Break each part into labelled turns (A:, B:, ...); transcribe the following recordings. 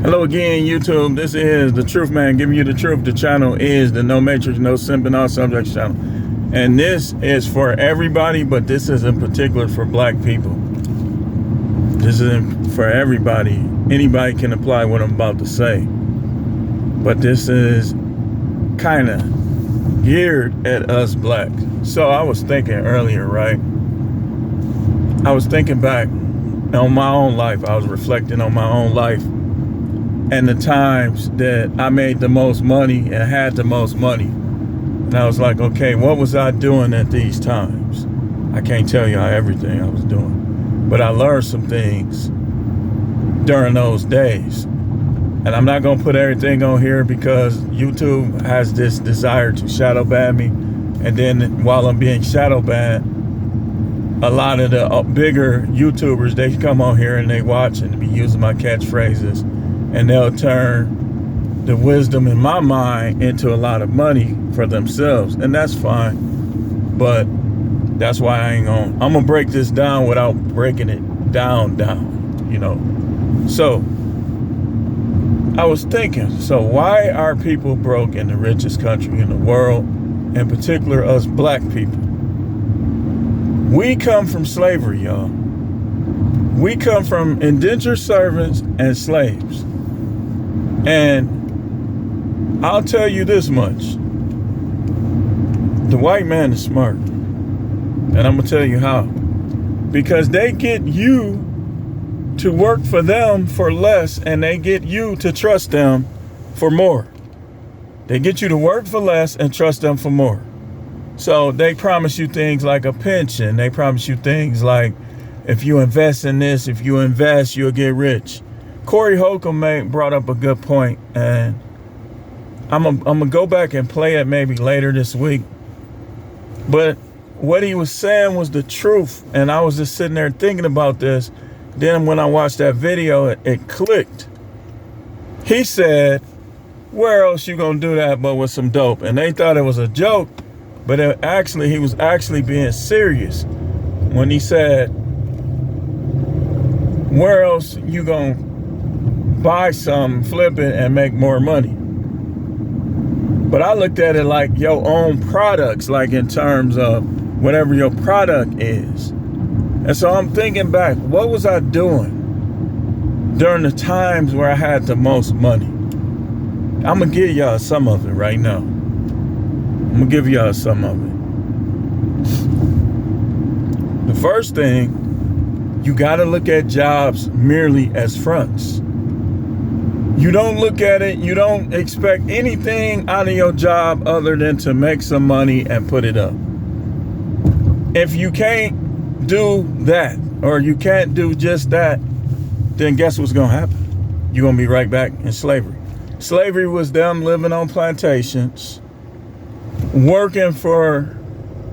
A: Hello again, YouTube. This is the Truth Man giving you the truth. The channel is the No Matrix, No Simping, All Subjects channel. And this is for everybody, but this is in particular for black people. This isn't for everybody. Anybody can apply what I'm about to say. But this is kind of geared at us blacks. So I was thinking earlier, right? I was thinking back on my own life. I was reflecting on my own life and the times that I made the most money and had the most money. And I was like, okay, what was I doing at these times? I can't tell you everything I was doing, but I learned some things during those days. And I'm not gonna put everything on here because YouTube has this desire to shadow ban me. And then while I'm being shadow banned, a lot of the bigger YouTubers, they come on here and they watch and be using my catchphrases. And they'll turn the wisdom in my mind into a lot of money for themselves. And that's fine. But that's why I'm gonna break this down without breaking it down, you know. So I was thinking, so why are people broke in the richest country in the world, in particular us black people? We come from slavery, y'all. We come from indentured servants and slaves. And I'll tell you this much. The white man is smart. And I'm going to tell you how. Because they get you to work for them for less, and they get you to trust them for more. They get you to work for less and trust them for more. So they promise you things like a pension. They promise you things like, if you invest in this, if you invest, you'll get rich. Corey Holcomb brought up a good point, and I'm gonna go back and play it maybe later this week. But what he was saying was the truth, and I was just sitting there thinking about this. Then when I watched that video, it clicked. He said, where else you gonna do that but with some dope? And they thought it was a joke, but he was actually being serious when he said, where else you gonna buy some, flip it, and make more money? But I looked at it like your own products, like in terms of whatever your product is. And so I'm thinking back, what was I doing during the times where I had the most money? I'm gonna give y'all some of it right now. I'm gonna give y'all some of it. The first thing, you gotta look at jobs merely as fronts. You don't look at it, you don't expect anything out of your job other than to make some money and put it up. If you can't do that, or you can't do just that, then guess what's gonna happen? You're gonna be right back in slavery. Slavery was them living on plantations, working for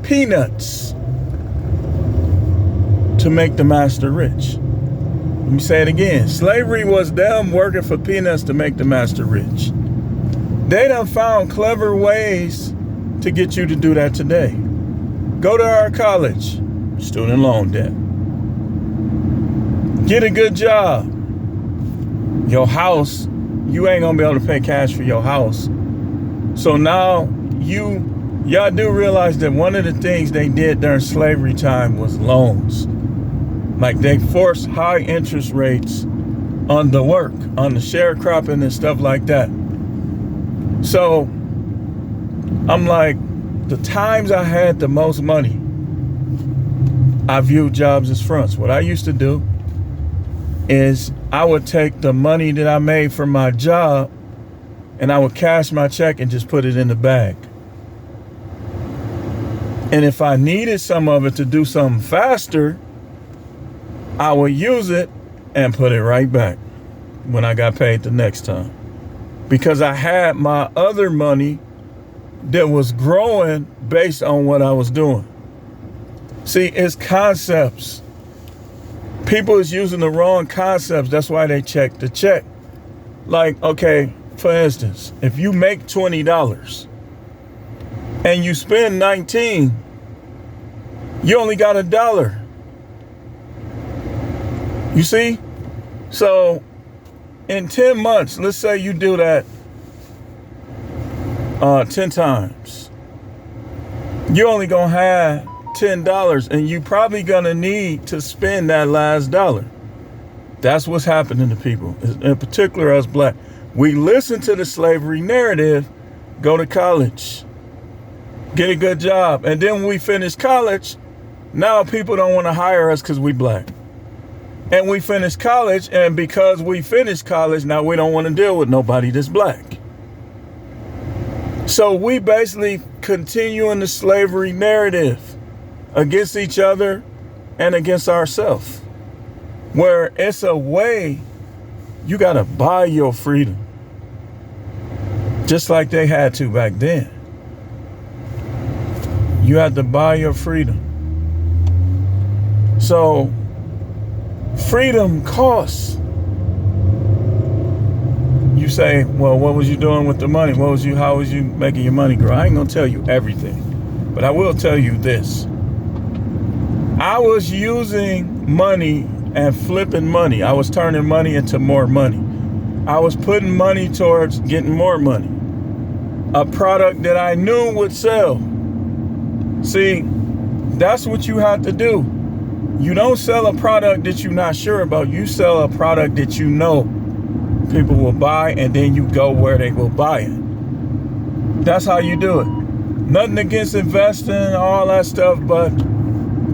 A: peanuts to make the master rich. Let me say it again. Slavery was them working for peanuts to make the master rich. They done found clever ways to get you to do that today. Go to our college, student loan debt. Get a good job. Your house, you ain't gonna be able to pay cash for your house. So now y'all do realize that one of the things they did during slavery time was loans. Like they forced high interest rates on the work, on the sharecropping and stuff like that. So I'm like, the times I had the most money, I viewed jobs as fronts. What I used to do is I would take the money that I made from my job and I would cash my check and just put it in the bag. And if I needed some of it to do something faster, I would use it and put it right back when I got paid the next time. Because I had my other money that was growing based on what I was doing. See, it's concepts. People is using the wrong concepts. That's why they check the check. Like, okay, for instance, if you make $20 and you spend $19, you only got $1. You see? So in 10 months, let's say you do that 10 times. You only gonna have $10, and you probably gonna need to spend that last dollar. That's what's happening to people, in particular us black. We listen to the slavery narrative, go to college, get a good job, and then when we finish college, now people don't want to hire us because we black. And we finish college, and because we finished college, now we don't want to deal with nobody that's black. So we basically continue in the slavery narrative against each other and against ourselves, where it's a way you got to buy your freedom, just like they had to back then. You had to buy your freedom. So freedom costs. You say, well, what was you doing with the money? How was you making your money grow? I ain't gonna tell you everything, but I will tell you this. I was using money and flipping money. I was turning money into more money. I was putting money towards getting more money. A product that I knew would sell. See, that's what you have to do. You don't sell a product that you're not sure about. You sell a product that you know people will buy, and then you go where they will buy it. That's how you do it. Nothing against investing, all that stuff, but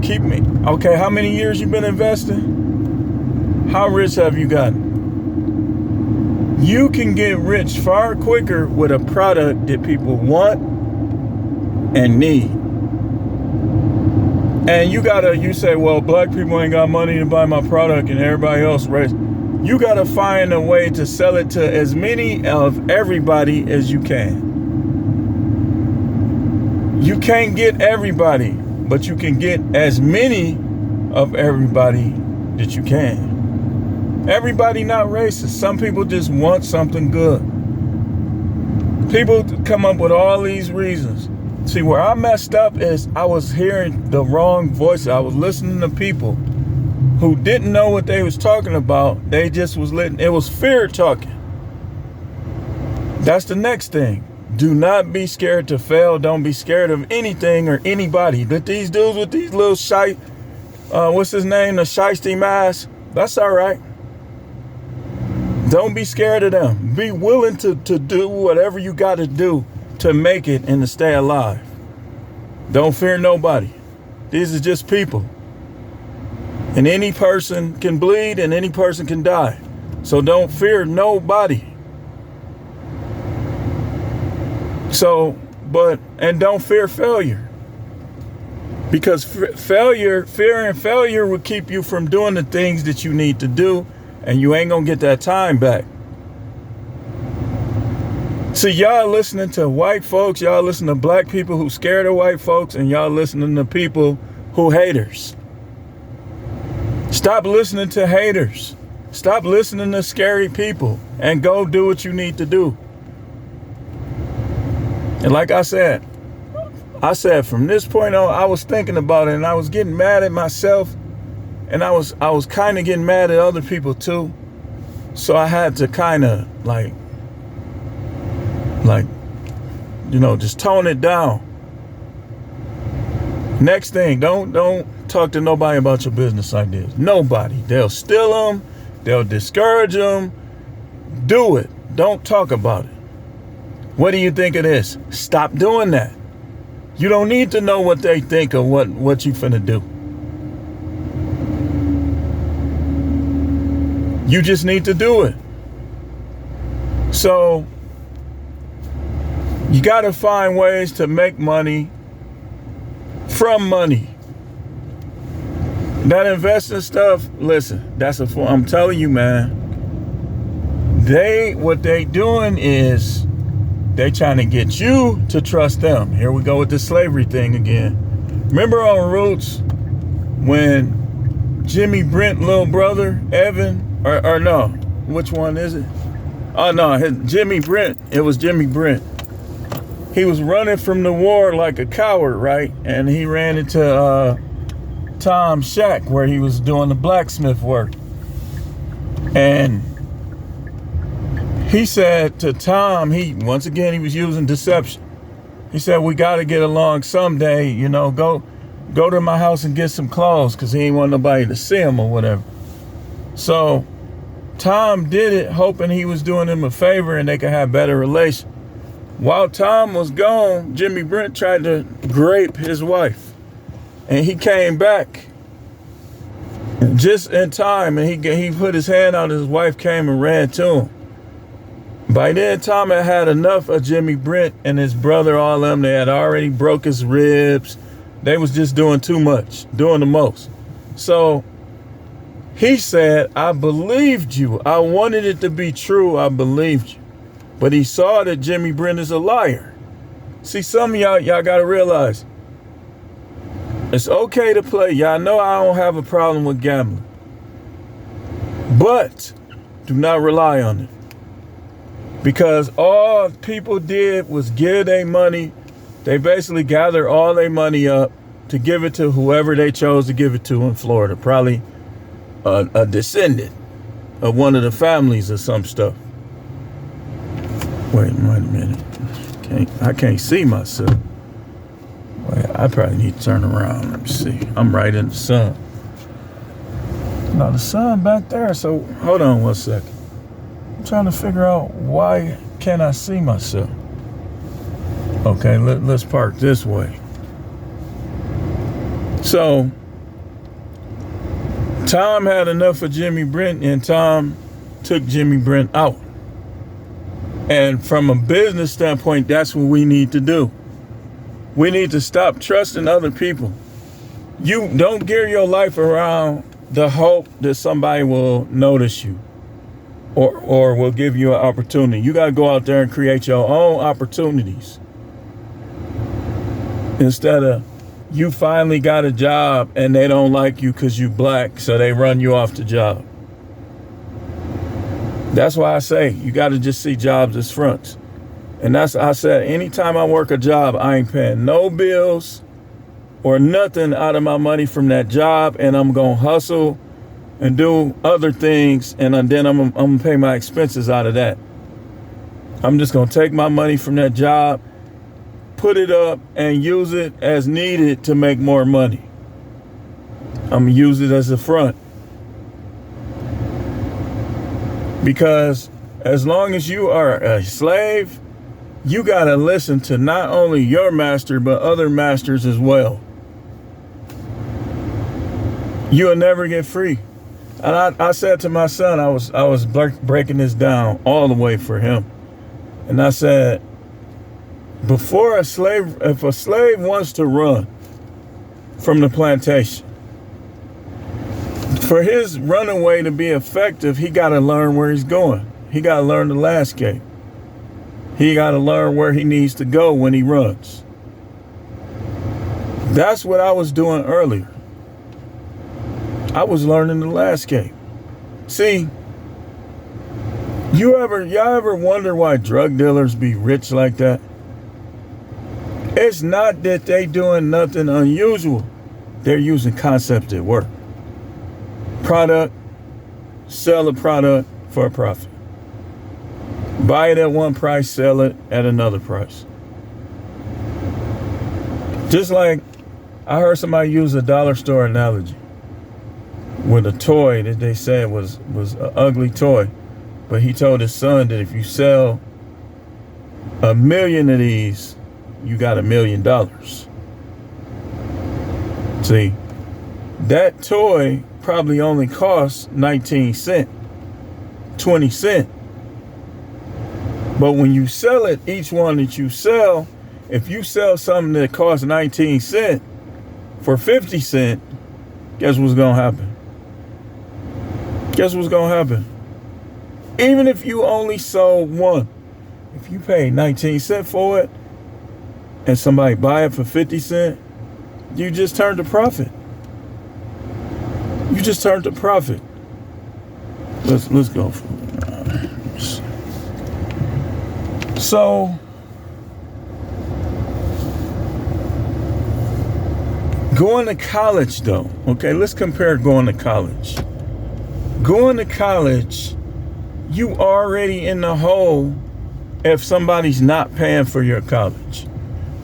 A: keep me. Okay, how many years you been investing? How rich have you gotten? You can get rich far quicker with a product that people want and need. And you say, well, black people ain't got money to buy my product and everybody else raised. You got to find a way to sell it to as many of everybody as you can. You can't get everybody, but you can get as many of everybody that you can. Everybody not racist. Some people just want something good. People come up with all these reasons. See, where I messed up is I was hearing the wrong voices. I was listening to people who didn't know what they was talking about. They just was letting, it was fear talking. That's the next thing. Do not be scared to fail. Don't be scared of anything or anybody. But these dudes with these little what's his name? The shiesty mask. That's all right. Don't be scared of them. Be willing to do whatever you got to do to make it and to stay alive. Don't fear nobody. These are just people. And any person can bleed and any person can die. So don't fear nobody. And don't fear failure. Because fear and failure will keep you from doing the things that you need to do, and you ain't gonna get that time back. See, y'all listening to white folks, y'all listening to black people who scared of white folks, and y'all listening to people who haters. Stop listening to haters. Stop listening to scary people and go do what you need to do. And like I said from this point on, I was thinking about it and I was getting mad at myself, and I was kind of getting mad at other people too. So I had to kind of just tone it down. Next thing, don't talk to nobody about your business ideas. Nobody. They'll steal them. They'll discourage them. Do it. Don't talk about it. What do you think of this? Stop doing that. You don't need to know what they think of what you finna do. You just need to do it. So you got to find ways to make money from money. That investing stuff, listen, I'm telling you, man, what they doing is they trying to get you to trust them. Here we go with the slavery thing again. Remember on Roots when Jimmy Brent, little brother, Evan, or no, which one is it? Oh no, Jimmy Brent, it was Jimmy Brent. He was running from the war like a coward, right? And he ran into Tom's shack where he was doing the blacksmith work. And he said to Tom, once again, he was using deception. He said, we got to get along someday, you know, go to my house and get some clothes, because he didn't want nobody to see him or whatever. So Tom did it, hoping he was doing him a favor and they could have better relations. While Tom was gone, Jimmy Brent tried to grape his wife, and he came back just in time, and he put his hand out, his wife came and ran to him. By then, Tom had enough of Jimmy Brent and his brother, all of them. They had already broke his ribs. They was just doing too much, doing the most. So he said, I believed you. I wanted it to be true. I believed you. But he saw that Jimmy Brent is a liar. See, some of y'all got to realize, it's okay to play. Y'all know I don't have a problem with gambling. But do not rely on it. Because all people did was give their money. They basically gathered all their money up to give it to whoever they chose to give it to in Florida. Probably a descendant of one of the families or some stuff. Wait a minute. I can't see myself. Wait, I probably need to turn around. Let me see. I'm right in the sun. Now the sun back there, so hold on 1 second. I'm trying to figure out why can't I see myself. Okay, let's park this way. So Tom had enough of Jimmy Brent, and Tom took Jimmy Brent out. And from a business standpoint, that's what we need to do. We need to stop trusting other people. You don't gear your life around the hope that somebody will notice you or will give you an opportunity. You got to go out there and create your own opportunities. Instead of you finally got a job and they don't like you because you black, so they run you off the job. That's why I say you got to just see jobs as fronts. And I said, anytime I work a job, I ain't paying no bills or nothing out of my money from that job. And I'm going to hustle and do other things. And then I'm going to pay my expenses out of that. I'm just going to take my money from that job, put it up, and use it as needed to make more money. I'm going to use it as a front. Because as long as you are a slave, you got to listen to not only your master, but other masters as well. You'll never get free. And I said to my son, I was breaking this down all the way for him. And I said, if a slave wants to run from the plantation, for his runaway to be effective, he got to learn where he's going. He got to learn the landscape. He got to learn where he needs to go when he runs. That's what I was doing earlier. I was learning the landscape. See, y'all ever wonder why drug dealers be rich like that? It's not that they doing nothing unusual. They're using concepts that work. Product, sell a product for a profit. Buy it at one price, sell it at another price. Just like I heard somebody use a dollar store analogy with a toy that they said was an ugly toy. But he told his son that if you sell 1 million of these, you got $1 million. See, that toy probably only costs 19 cents, 20 cents. But when you sell it, each one that you sell, if you sell something that costs 19 cents for 50 cents, guess what's going to happen? Guess what's going to happen? Even if you only sold one, if you paid 19 cents for it and somebody buy it for 50 cents, you just turned a profit. You just turned a profit. Let's go for it. So going to college though, okay, let's compare going to college. Going to college you already in the hole if somebody's not paying for your college.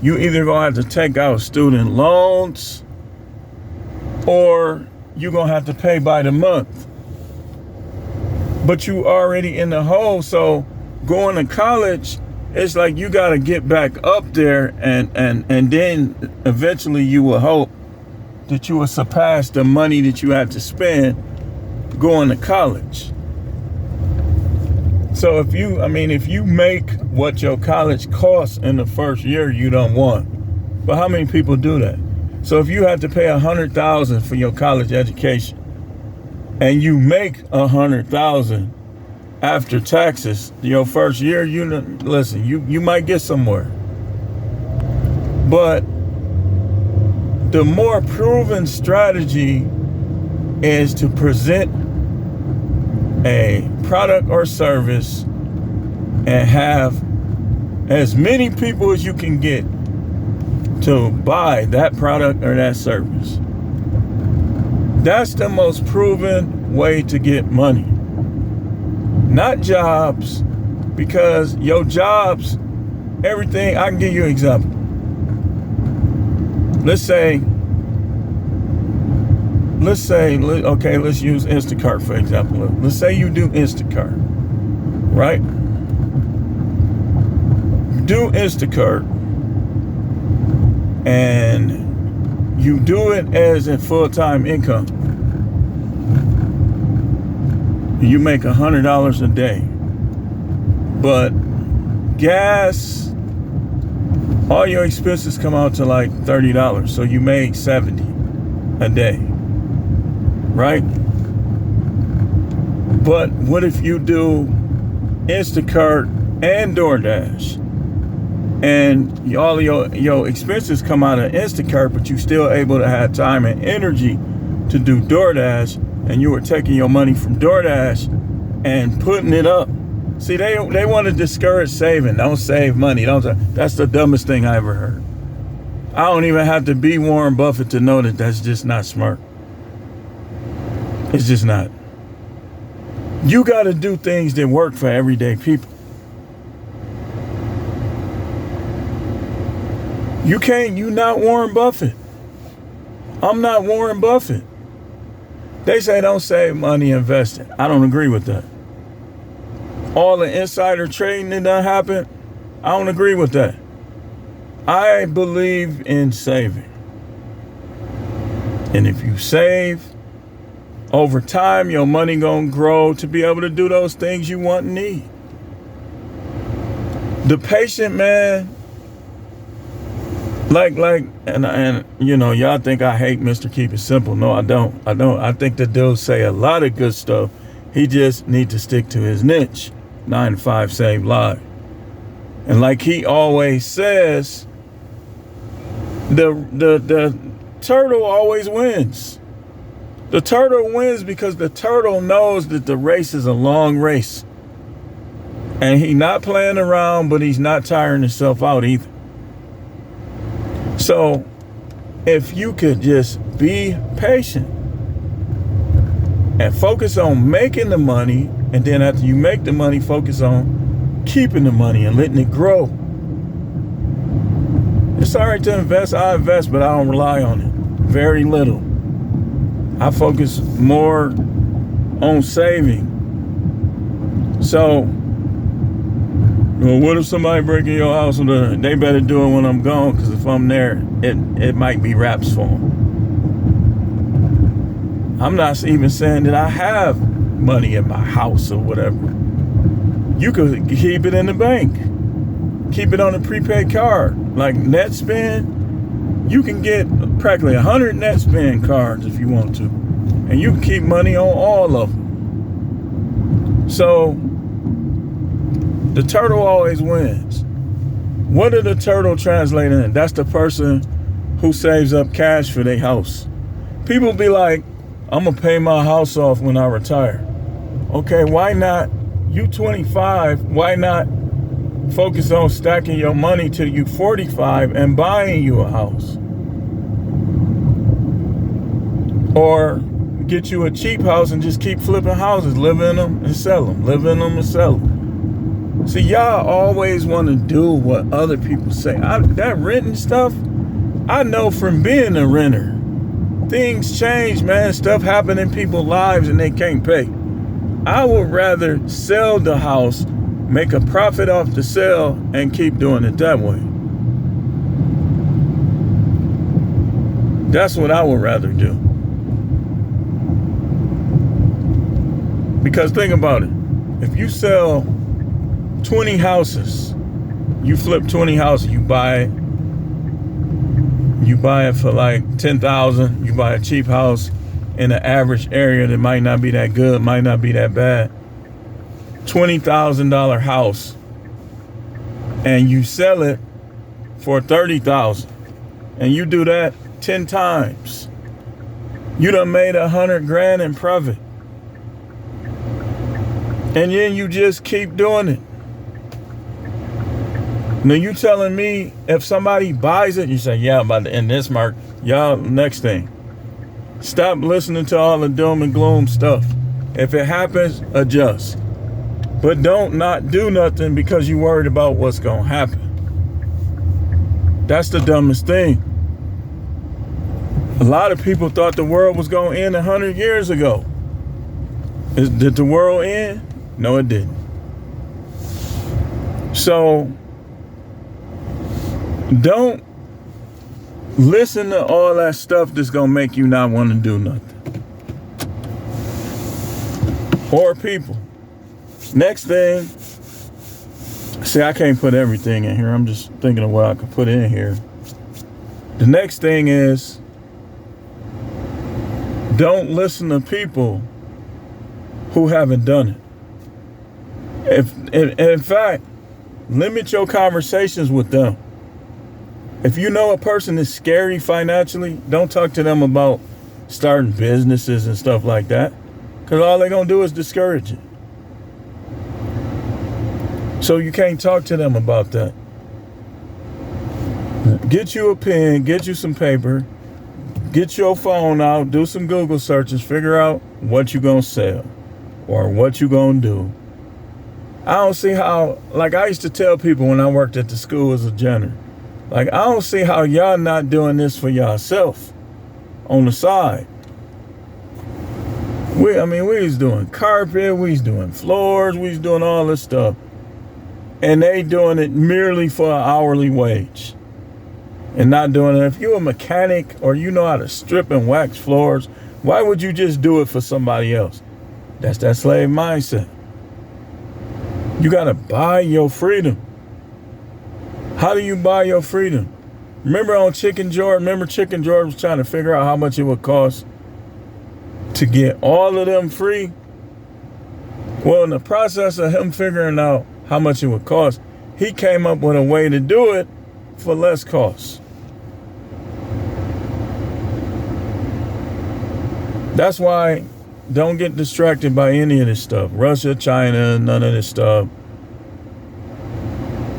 A: You either gonna have to take out student loans or you're gonna have to pay by the month. But you already in the hole, so going to college, it's like you gotta get back up there and then eventually you will hope that you will surpass the money that you have to spend going to college. So if you make what your college costs in the first year, you don't want. But how many people do that? So if you have to pay $100,000 for your college education and you make $100,000 after taxes your first year, you might get somewhere. But the more proven strategy is to present a product or service and have as many people as you can get to buy that product or that service. That's the most proven way to get money. Not jobs, because your jobs, everything, I can give you an example. Let's use Instacart for example. Let's say you do Instacart, right? You do Instacart and you do it as a full-time income. You make $100 a day, but gas, all your expenses come out to like $30, so you make $70 a day, right? But what if you do Instacart and DoorDash, and all of your expenses come out of Instacart, but you still able to have time and energy to do DoorDash, and you were taking your money from DoorDash and putting it up. See, they want to discourage saving. Don't save money. That's the dumbest thing I ever heard. I don't even have to be Warren Buffett to know that that's just not smart. It's just not. You got to do things that work for everyday people. You not Warren Buffett. I'm not Warren Buffett. They say don't save money, invest it. I don't agree with that. All the insider trading that done happened, I don't agree with that. I believe in saving. And if you save, over time, your money gonna grow to be able to do those things you want and need. The patient man, and you know, y'all think I hate Mr. Keep It Simple. No, I don't. I think the dude say a lot of good stuff. He just need to stick to his niche. 9 to 5 save lives. And like he always says, the turtle always wins. The turtle wins because the turtle knows that the race is a long race. And he's not playing around, but he's not tiring himself out either. So if you could just be patient and focus on making the money, and then after you make the money, focus on keeping the money and letting it grow. It's all right to invest. I invest, but I don't rely on it. Very little. I focus more on saving. So, well, what if somebody break in your house? They better do it when I'm gone, because if I'm there, it might be wraps for them. I'm not even saying that I have money in my house or whatever. You could keep it in the bank. Keep it on a prepaid card. Like NetSpend, you can get practically 100 NetSpend cards if you want to. And you can keep money on all of them. So, the turtle always wins. What did the turtle translate in? That's the person who saves up cash for their house. People be like, I'm gonna pay my house off when I retire. Okay, why not? You 25, why not focus on stacking your money till you 45 and buying you a house? Or get you a cheap house and just keep flipping houses, live in them and sell them, live in them and sell them. See, y'all always want to do what other people say. That renting stuff, I know from being a renter. Things change, man. Stuff happen in people's lives and they can't pay. I would rather sell the house, make a profit off the sale, and keep doing it that way. That's what I would rather do. Because think about it. If you sell 20 houses, you flip 20 houses, you buy it for like $10,000. You buy a cheap house in an average area that might not be that good, might not be that bad. $20,000 house, and you sell it for $30,000, and you do that 10 times. You done made $100 grand in profit, and then you just keep doing it. Now you telling me if somebody buys it, you say, yeah, I'm about to end this mark. Y'all, next thing. Stop listening to all the doom and gloom stuff. If it happens, adjust. But don't not do nothing because you worried about what's going to happen. That's the dumbest thing. A lot of people thought the world was going to end 100 years ago. Did the world end? No, it didn't. So, don't listen to all that stuff that's going to make you not want to do nothing. Or people. Next thing, see, I can't put everything in here. I'm just thinking of what I could put in here. The next thing is, don't listen to people who haven't done it. In fact, limit your conversations with them. If you know a person is scary financially, don't talk to them about starting businesses and stuff like that, because all they're going to do is discourage you. So you can't talk to them about that. Get you a pen, get you some paper, get your phone out, do some Google searches, figure out what you're going to sell or what you're going to do. I don't see how, like I used to tell people when I worked at the school as a janitor, like, I don't see how y'all not doing this for yourself on the side. We was doing carpet, we was doing floors, we was doing all this stuff. And they doing it merely for an hourly wage. And not doing it. If you're a mechanic or you know how to strip and wax floors, why would you just do it for somebody else? That's that slave mindset. You gotta buy your freedom. How do you buy your freedom? Remember on Chicken George was trying to figure out how much it would cost to get all of them free? Well, in the process of him figuring out how much it would cost, he came up with a way to do it for less cost. That's why don't get distracted by any of this stuff. Russia, China, none of this stuff.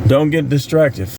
A: Don't get distracted.